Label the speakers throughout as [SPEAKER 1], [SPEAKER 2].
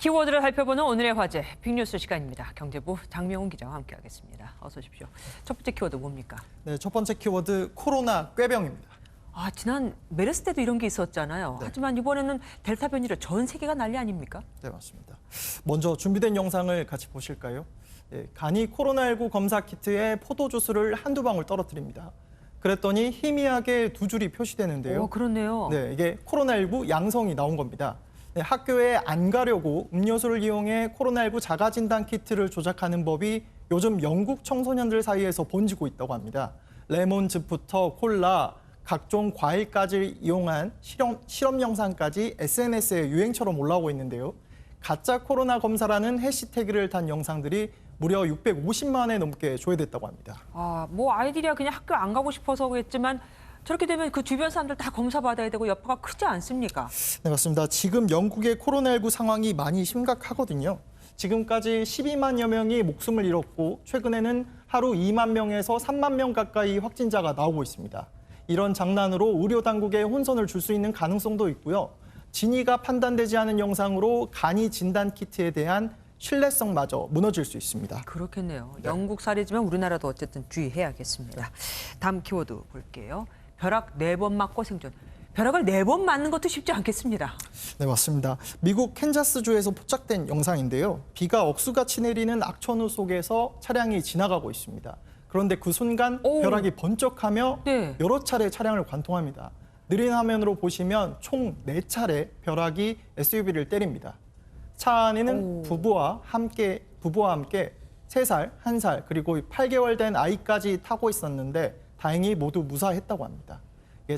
[SPEAKER 1] 키워드를 살펴보는 오늘의 화제, 빅뉴스 시간입니다. 경제부 장명훈 기자와 함께하겠습니다. 어서 오십시오. 첫 번째 키워드 뭡니까?
[SPEAKER 2] 네, 첫 번째 키워드 코로나 꾀병입니다.
[SPEAKER 1] 지난 메르스 때도 이런 게 있었잖아요.
[SPEAKER 2] 네.
[SPEAKER 1] 하지만 이번에는 델타 변이로 전 세계가 난리 아닙니까?
[SPEAKER 2] 네, 맞습니다. 먼저 준비된 영상을 같이 보실까요? 네, 간이 코로나19 검사 키트에 포도주스를 한두 방울 떨어뜨립니다. 그랬더니 희미하게 두 줄이 표시되는데요.
[SPEAKER 1] 그렇네요.
[SPEAKER 2] 네, 이게 코로나19 양성이 나온 겁니다. 네, 학교에 안 가려고 음료수를 이용해 코로나19 자가진단 키트를 조작하는 법이 요즘 영국 청소년들 사이에서 번지고 있다고 합니다. 레몬즙부터 콜라, 각종 과일까지 이용한 실험 영상까지 SNS에 유행처럼 올라오고 있는데요. 가짜 코로나 검사라는 해시태그를 단 영상들이 무려 650만에 넘게 조회됐다고 합니다.
[SPEAKER 1] 아이들이야 그냥 학교 안 가고 싶어서겠지만 저렇게 되면 그 주변 사람들 다 검사 받아야 되고 여파가 크지 않습니까?
[SPEAKER 2] 네, 맞습니다. 지금 영국의 코로나19 상황이 많이 심각하거든요. 지금까지 12만여 명이 목숨을 잃었고 최근에는 하루 2만 명에서 3만 명 가까이 확진자가 나오고 있습니다. 이런 장난으로 의료 당국에 혼선을 줄 수 있는 가능성도 있고요. 진위가 판단되지 않은 영상으로 간이 진단 키트에 대한 신뢰성마저 무너질 수 있습니다.
[SPEAKER 1] 그렇겠네요.
[SPEAKER 2] 네.
[SPEAKER 1] 영국 사례지만 우리나라도 어쨌든 주의해야겠습니다. 다음 키워드 볼게요. 벼락 4번 맞고 생존. 벼락을 4번 맞는 것도 쉽지 않겠습니다.
[SPEAKER 2] 네, 맞습니다. 미국 캔자스주에서 포착된 영상인데요. 비가 억수같이 내리는 악천후 속에서 차량이 지나가고 있습니다. 그런데 그 순간 벼락이 번쩍하며
[SPEAKER 1] 네.
[SPEAKER 2] 여러 차례 차량을 관통합니다. 느린 화면으로 보시면 총 4차례 벼락이 SUV를 때립니다. 차 안에는 부부와 함께 3살, 1살, 그리고 8개월 된 아이까지 타고 있었는데 다행히 모두 무사했다고 합니다.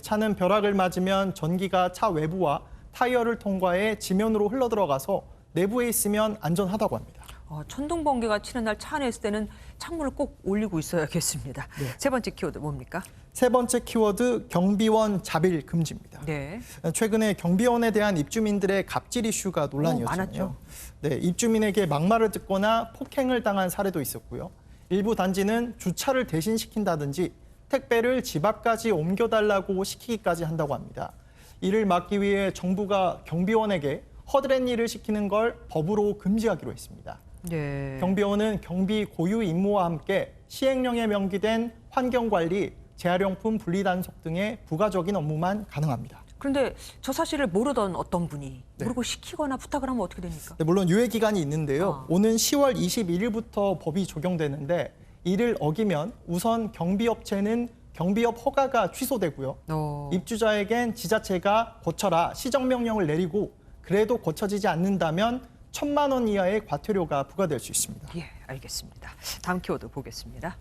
[SPEAKER 2] 차는 벼락을 맞으면 전기가 차 외부와 타이어를 통과해 지면으로 흘러들어가서 내부에 있으면 안전하다고 합니다.
[SPEAKER 1] 천둥 번개가 치는 날 차 안에 있을 때는 창문을 꼭 올리고 있어야겠습니다.
[SPEAKER 2] 네.
[SPEAKER 1] 세 번째 키워드 뭡니까?
[SPEAKER 2] 세 번째 키워드 경비원 자빌 금지입니다.
[SPEAKER 1] 네.
[SPEAKER 2] 최근에 경비원에 대한 입주민들의 갑질 이슈가 논란이었잖아요.
[SPEAKER 1] 많았죠.
[SPEAKER 2] 네, 입주민에게 막말을 듣거나 폭행을 당한 사례도 있었고요. 일부 단지는 주차를 대신시킨다든지 택배를 집 앞까지 옮겨달라고 시키기까지 한다고 합니다. 이를 막기 위해 정부가 경비원에게 허드렛 일을 시키는 걸 법으로 금지하기로 했습니다.
[SPEAKER 1] 네.
[SPEAKER 2] 경비원은 경비 고유 임무와 함께 시행령에 명기된 환경관리, 재활용품 분리단속 등의 부가적인 업무만 가능합니다.
[SPEAKER 1] 그런데 저 사실을 모르던 어떤 분이 모르고 시키거나 부탁을 하면 어떻게 됩니까?
[SPEAKER 2] 네, 물론 유예 기간이 있는데요. 오는 10월 21일부터 법이 적용되는데 이를 어기면 우선 경비업체는 경비업 허가가 취소되고요. 입주자에겐 지자체가 고쳐라 시정명령을 내리고 그래도 고쳐지지 않는다면 1,000만 원 이하의 과태료가 부과될 수 있습니다.
[SPEAKER 1] 예, 알겠습니다. 다음 키워드 보겠습니다.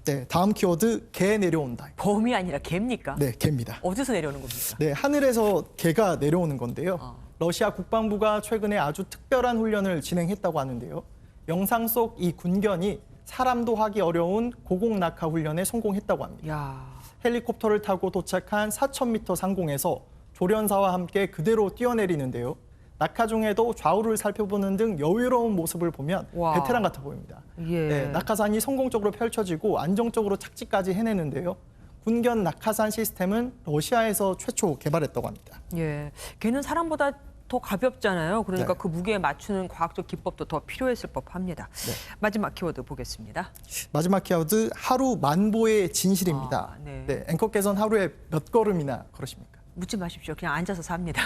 [SPEAKER 2] 네, 다음 키워드 개 내려온다.
[SPEAKER 1] 범이 아니라 개입니까?
[SPEAKER 2] 네, 개입니다.
[SPEAKER 1] 어디서 내려오는 겁니까?
[SPEAKER 2] 네, 하늘에서 개가 내려오는 건데요. 러시아 국방부가 최근에 아주 특별한 훈련을 진행했다고 하는데요. 영상 속 이 군견이 사람도 하기 어려운 고공 낙하 훈련에 성공했다고 합니다.
[SPEAKER 1] 야.
[SPEAKER 2] 헬리콥터를 타고 도착한 4,000m 상공에서 조련사와 함께 그대로 뛰어내리는데요. 낙하 중에도 좌우를 살펴보는 등 여유로운 모습을 보면
[SPEAKER 1] 와.
[SPEAKER 2] 베테랑 같아 보입니다.
[SPEAKER 1] 예.
[SPEAKER 2] 네, 낙하산이 성공적으로 펼쳐지고 안정적으로 착지까지 해내는데요. 군견 낙하산 시스템은 러시아에서 최초 개발했다고 합니다.
[SPEAKER 1] 예. 개는 사람보다 더 가볍잖아요. 그러니까
[SPEAKER 2] 네.
[SPEAKER 1] 그 무게에 맞추는 과학적 기법도 더 필요했을 법합니다.
[SPEAKER 2] 네.
[SPEAKER 1] 마지막 키워드 보겠습니다.
[SPEAKER 2] 마지막 키워드 하루 만보의 진실입니다.
[SPEAKER 1] 네.
[SPEAKER 2] 네, 앵커께서는 하루에 몇 걸음이나 걸으십니까?
[SPEAKER 1] 묻지 마십시오. 그냥 앉아서 삽니다.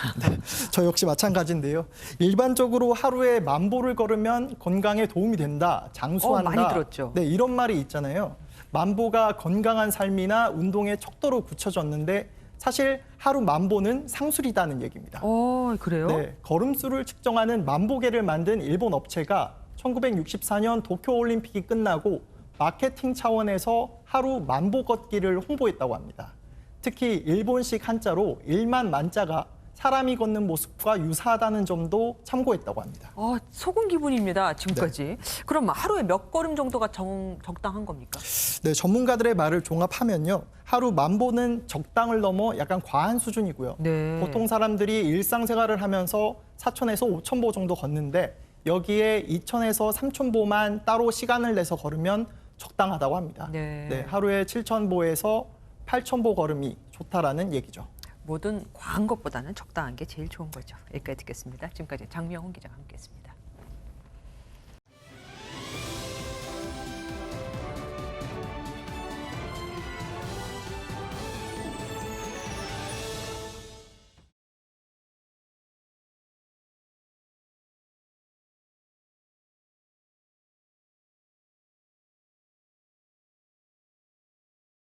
[SPEAKER 2] 저 역시 마찬가지인데요. 일반적으로 하루에 10,000보를 걸으면 건강에 도움이 된다, 장수한다.
[SPEAKER 1] 많이 들었죠.
[SPEAKER 2] 네, 이런 말이 있잖아요. 10,000보가 건강한 삶이나 운동의 척도로 굳혀졌는데 사실 하루 10,000보는 상술이다는 얘기입니다.
[SPEAKER 1] 그래요?
[SPEAKER 2] 네, 걸음수를 측정하는 만보계를 만든 일본 업체가 1964년 도쿄올림픽이 끝나고 마케팅 차원에서 하루 10,000보 걷기를 홍보했다고 합니다. 특히 일본식 한자로 1만 만자가 사람이 걷는 모습과 유사하다는 점도 참고했다고 합니다.
[SPEAKER 1] 속은 기분입니다. 지금까지. 그럼 하루에 몇 걸음 정도가 적당한 겁니까?
[SPEAKER 2] 네, 전문가들의 말을 종합하면요. 하루 10,000보는 적당을 넘어 약간 과한 수준이고요.
[SPEAKER 1] 네.
[SPEAKER 2] 보통 사람들이 일상생활을 하면서 4,000에서 5,000보 정도 걷는데 여기에 2,000에서 3,000보만 따로 시간을 내서 걸으면 적당하다고 합니다.
[SPEAKER 1] 네.
[SPEAKER 2] 하루에 7,000보에서 8,000보 걸음이 좋다라는 얘기죠.
[SPEAKER 1] 뭐든 과한 것보다는 적당한 게 제일 좋은 거죠. 여기까지 듣겠습니다. 지금까지 장명훈 기자와 함께했습니다.